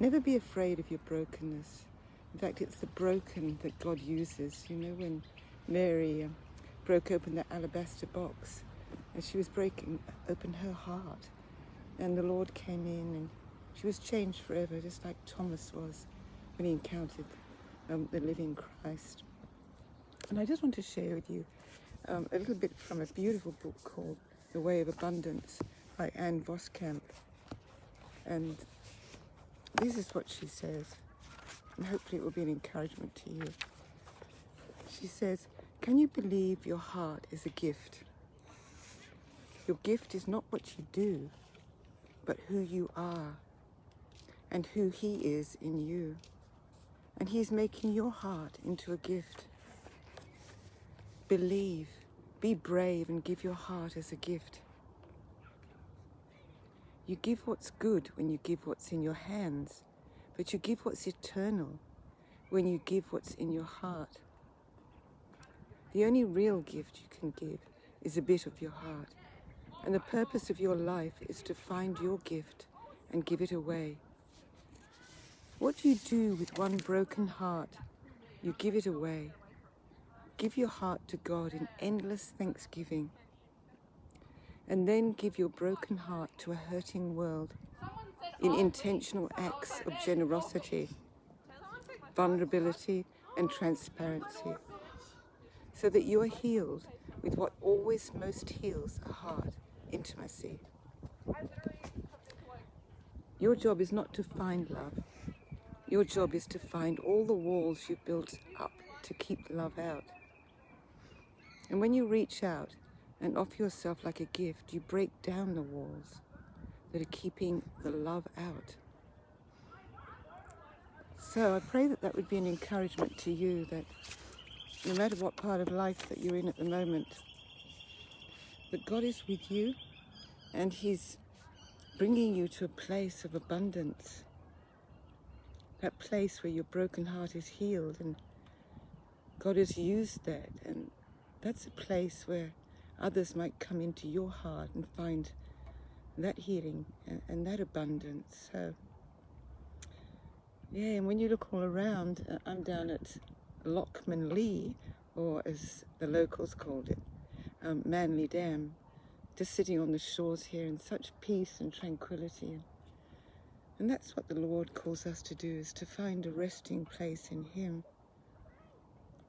Never be afraid of your brokenness. In fact, it's the broken that God uses. You know, when Mary broke open that alabaster box and she was breaking open her heart, and the Lord came in and she was changed forever, just like Thomas was when he encountered the living Christ. And I just want to share with you a little bit from a beautiful book called The Way of Abundance by Anne Voskamp. And this is what she says, and hopefully it will be an encouragement to you. She says, "Can you believe your heart is a gift? Your gift is not what you do, but who you are and who He is in you. And He is making your heart into a gift. Believe, be brave, and give your heart as a gift. You give what's good when you give what's in your hands, but you give what's eternal when you give what's in your heart. The only real gift you can give is a bit of your heart, and the purpose of your life is to find your gift and give it away. What do you do with one broken heart? You give it away. Give your heart to God in endless thanksgiving, and then give your broken heart to a hurting world in intentional acts of generosity, vulnerability, and transparency, so that you are healed with what always most heals a heart: intimacy. Your job is not to find love. Your job is to find all the walls you built up to keep love out. And when you reach out and offer yourself like a gift, you break down the walls that are keeping the love out. So I pray that that would be an encouragement to you, that no matter what part of life that you're in at the moment, that God is with you and He's bringing you to a place of abundance, that place where your broken heart is healed, and God has used that, and that's a place where others might come into your heart and find that healing and that abundance. So yeah, and when you look all around, I'm down at Lochman Lee, or as the locals called it, Manly Dam, just sitting on the shores here in such peace and tranquility. And that's what the Lord calls us to do, is to find a resting place in Him.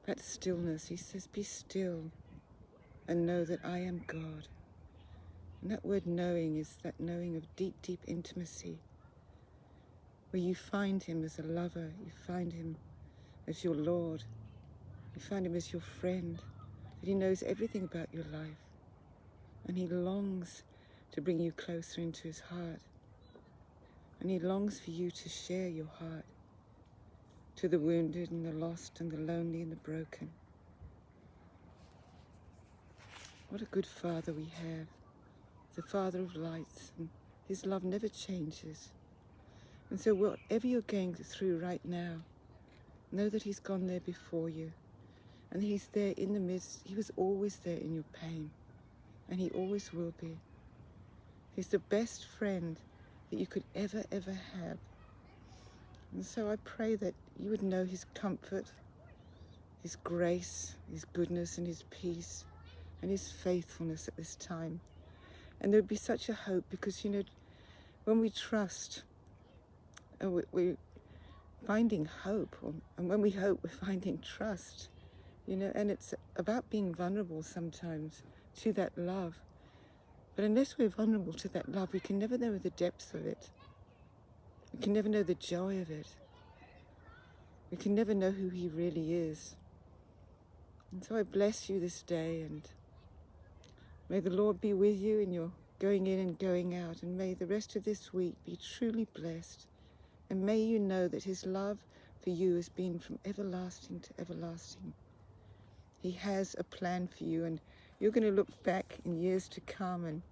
That stillness. He says, be still and know that I am God. And that word knowing is that knowing of deep, deep intimacy, where you find Him as a lover, you find Him as your Lord, you find Him as your friend, that He knows everything about your life, and He longs to bring you closer into His heart, and He longs for you to share your heart to the wounded and the lost and the lonely and the broken. What a good Father we have, the Father of lights, and His love never changes. And so whatever you're going through right now, know that He's gone there before you, and He's there in the midst. He was always there in your pain, and He always will be. He's the best friend that you could ever have. And so I pray that you would know His comfort, His grace, His goodness, and His peace, and His faithfulness at this time. And there would be such a hope, because, you know, when we trust, we're finding hope, and when we hope, we're finding trust, you know, and it's about being vulnerable sometimes to that love. But unless we're vulnerable to that love, we can never know the depths of it. We can never know the joy of it. We can never know who He really is. And so I bless you this day, and may the Lord be with you in your going in and going out, and may the rest of this week be truly blessed. And may you know that His love for you has been from everlasting to everlasting. He has a plan for you, and you're going to look back in years to come,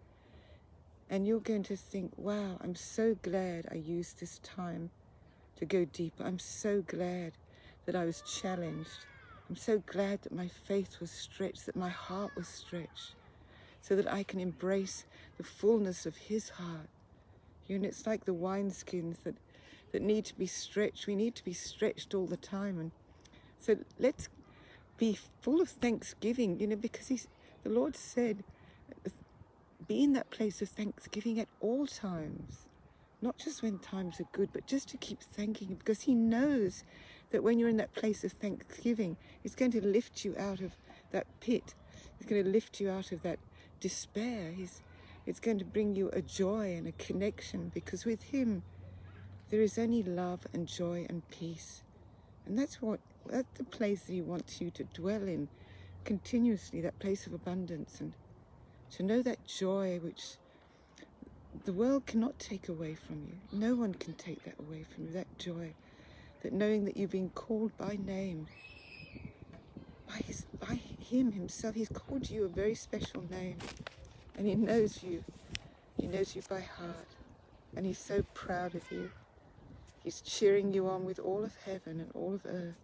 and you're going to think, wow, I'm so glad I used this time to go deeper. I'm so glad that I was challenged. I'm so glad that my faith was stretched, that my heart was stretched, so that I can embrace the fullness of His heart. You know, it's like the wineskins that that need to be stretched. We need to be stretched all the time. And so let's be full of thanksgiving, because the Lord said, be in that place of thanksgiving at all times. Not just when times are good, but just to keep thanking Him, because He knows that when you're in that place of thanksgiving, it's going to lift you out of that pit. It's going to lift you out of that despair. It's going to bring you a joy and a connection, because with Him there is only love and joy and peace. And that's the place that He wants you to dwell in continuously, that place of abundance, and to know that joy which the world cannot take away from you. No one can take that away from you, that joy, that knowing that you've been called by name, by Him Himself. He's called you a very special name, and He knows you. He knows you by heart, and He's so proud of you. He's cheering you on with all of heaven and all of earth.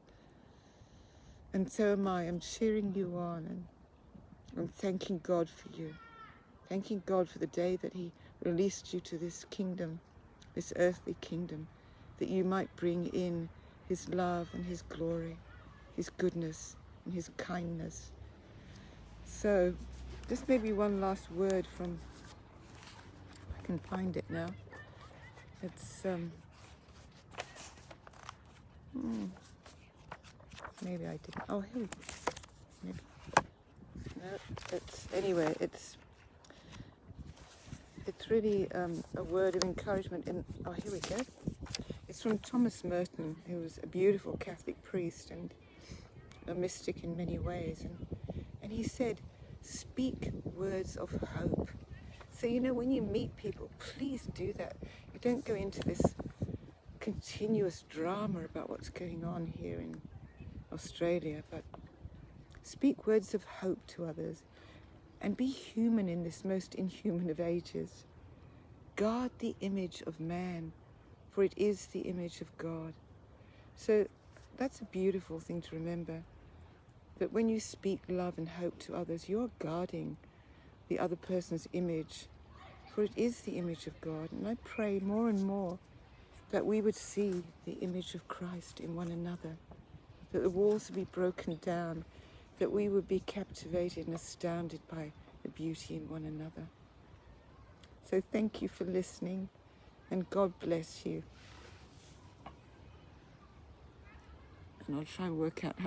And so am I. I'm cheering you on, and I'm thanking God for you. Thanking God for the day that He released you to this kingdom, this earthly kingdom, that you might bring in His love and His glory, His goodness and His kindness. So, just maybe one last word from, I can find it now. It's, maybe I didn't. Oh, here we go. Maybe. No, anyway, it's really a word of encouragement. Here we go. It's from Thomas Merton, who was a beautiful Catholic priest and a mystic in many ways. And he said, speak words of hope. So, when you meet people, please do that. You don't go into this continuous drama about what's going on here in Australia, but speak words of hope to others, and be human in this most inhuman of ages. Guard the image of man, for it is the image of God. So that's a beautiful thing to remember, that when you speak love and hope to others, you're guarding the other person's image, for it is the image of God. And I pray more and more that we would see the image of Christ in one another, that the walls would be broken down, that we would be captivated and astounded by the beauty in one another. So thank you for listening, and God bless you. And I'll try and work out how